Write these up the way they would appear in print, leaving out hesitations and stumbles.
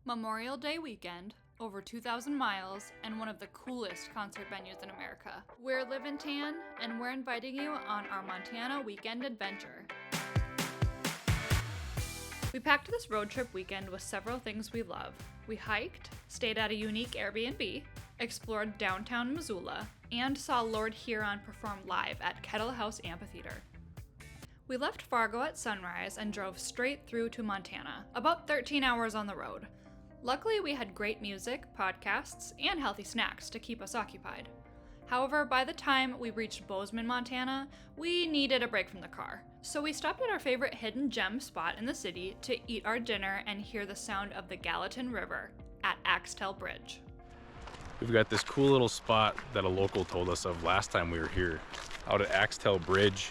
Memorial Day weekend, over 2,000 miles, and one of the coolest concert venues in America. We're Live and Tan, and we're inviting you on our Montana weekend adventure. We packed this road trip weekend with several things we love. We hiked, stayed at a unique Airbnb, explored downtown Missoula, and saw Lord Huron perform live at KettleHouse Amphitheater. We left Fargo at sunrise and drove straight through to Montana, about 13 hours on the road. Luckily, we had great music, podcasts, and healthy snacks to keep us occupied. However, by the time we reached Bozeman, Montana, we needed a break from the car. So we stopped at our favorite hidden gem spot in the city to eat our dinner and hear the sound of the Gallatin River at Axtell Bridge. We've got this cool little spot that a local told us of last time we were here, out at Axtell Bridge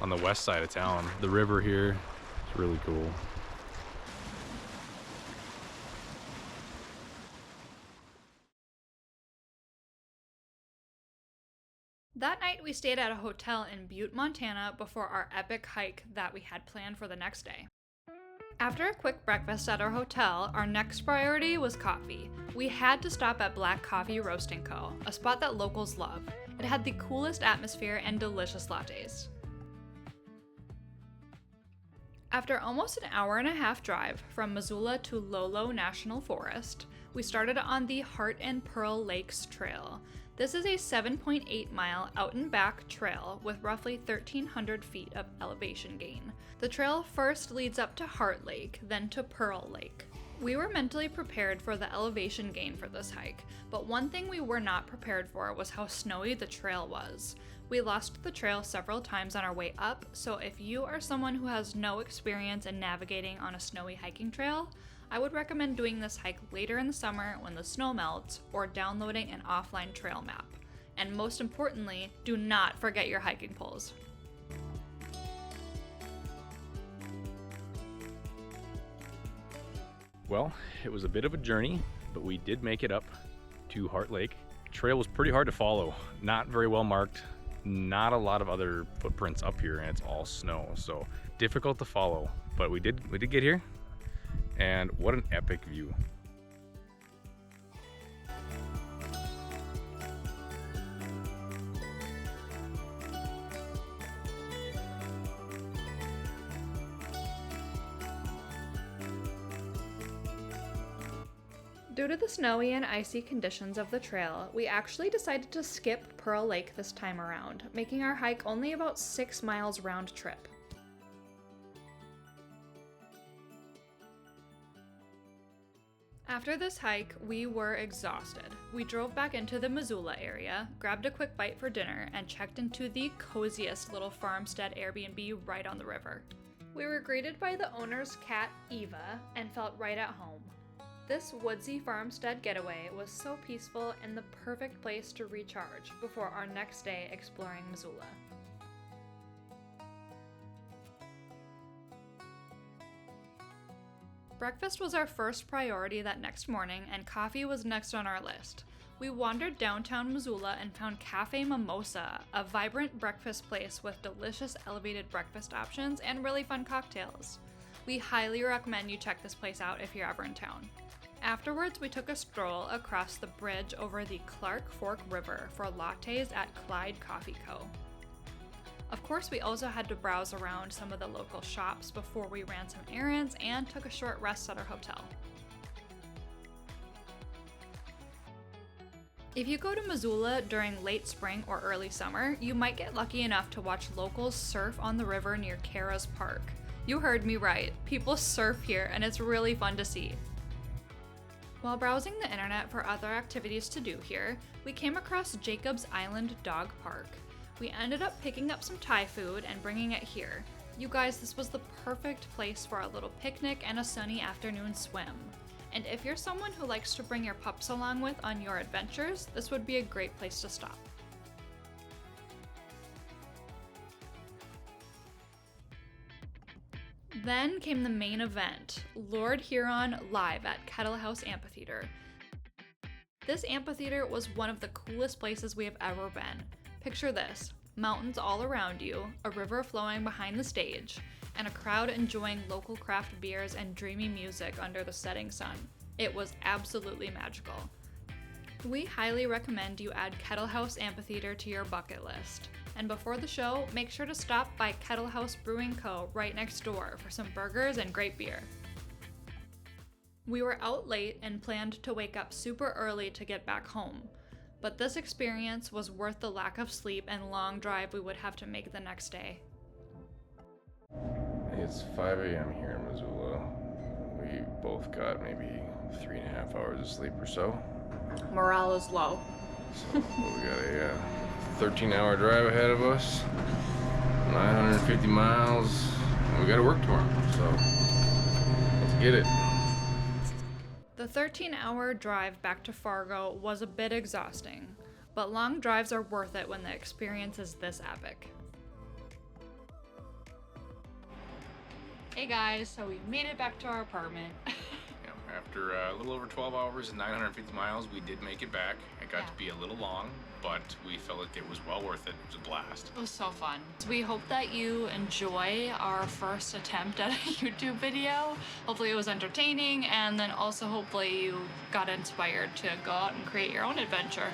on the west side of town. The river here is really cool. That night, we stayed at a hotel in Butte, Montana before our epic hike that we had planned for the next day. After a quick breakfast at our hotel, our next priority was coffee. We had to stop at Black Coffee Roasting Co., a spot that locals love. It had the coolest atmosphere and delicious lattes. After almost an hour and a half drive from Missoula to Lolo National Forest, we started on the Heart and Pearl Lakes Trail. This is a 7.8 mile out and back trail with roughly 1,300 feet of elevation gain. The trail first leads up to Heart Lake, then to Pearl Lake. We were mentally prepared for the elevation gain for this hike, but one thing we were not prepared for was how snowy the trail was. We lost the trail several times on our way up, so if you are someone who has no experience in navigating on a snowy hiking trail, I would recommend doing this hike later in the summer when the snow melts, or downloading an offline trail map. And most importantly, do not forget your hiking poles. Well, it was a bit of a journey, but we did make it up to Heart Lake. The trail was pretty hard to follow, not very well marked, not a lot of other footprints up here, and it's all snow, so difficult to follow. But we did get here. And what an epic view. Due to the snowy and icy conditions of the trail, we actually decided to skip Pearl Lake this time around, making our hike only about 6 miles round trip. After this hike, we were exhausted. We drove back into the Missoula area, grabbed a quick bite for dinner, and checked into the coziest little farmstead Airbnb right on the river. We were greeted by the owner's cat, Eva, and felt right at home. This woodsy farmstead getaway was so peaceful and the perfect place to recharge before our next day exploring Missoula. Breakfast was our first priority that next morning, and coffee was next on our list. We wandered downtown Missoula and found Cafe Mimosa, a vibrant breakfast place with delicious elevated breakfast options and really fun cocktails. We highly recommend you check this place out if you're ever in town. Afterwards, we took a stroll across the bridge over the Clark Fork River for lattes at Clyde Coffee Co. Of course, we also had to browse around some of the local shops before we ran some errands and took a short rest at our hotel. If you go to Missoula during late spring or early summer, you might get lucky enough to watch locals surf on the river near Kara's Park. You heard me right, people surf here and it's really fun to see. While browsing the internet for other activities to do here, we came across Jacob's Island Dog Park. We ended up picking up some Thai food and bringing it here. You guys, this was the perfect place for a little picnic and a sunny afternoon swim. And if you're someone who likes to bring your pups along with on your adventures, this would be a great place to stop. Then came the main event, Lord Huron live at KettleHouse Amphitheater. This amphitheater was one of the coolest places we have ever been. Picture this, mountains all around you, a river flowing behind the stage, and a crowd enjoying local craft beers and dreamy music under the setting sun. It was absolutely magical. We highly recommend you add KettleHouse Amphitheater to your bucket list. And before the show, make sure to stop by KettleHouse Brewing Co. right next door for some burgers and great beer. We were out late and planned to wake up super early to get back home, but this experience was worth the lack of sleep and long drive we would have to make the next day. It's 5 a.m. here in Missoula. We both got maybe 3.5 hours of sleep or so. Morale is low. So we got a 13-hour drive ahead of us, 950 miles, and we got to work tomorrow, so let's get it. The 13-hour drive back to Fargo was a bit exhausting, but long drives are worth it when the experience is this epic. Hey guys, so we made it back to our apartment. After a little over 12 hours and 950 miles, we did make it back. It got to be a little long, but we felt like it was well worth it. It was a blast. It was so fun. We hope that you enjoy our first attempt at a YouTube video. Hopefully it was entertaining, and then also hopefully you got inspired to go out and create your own adventure.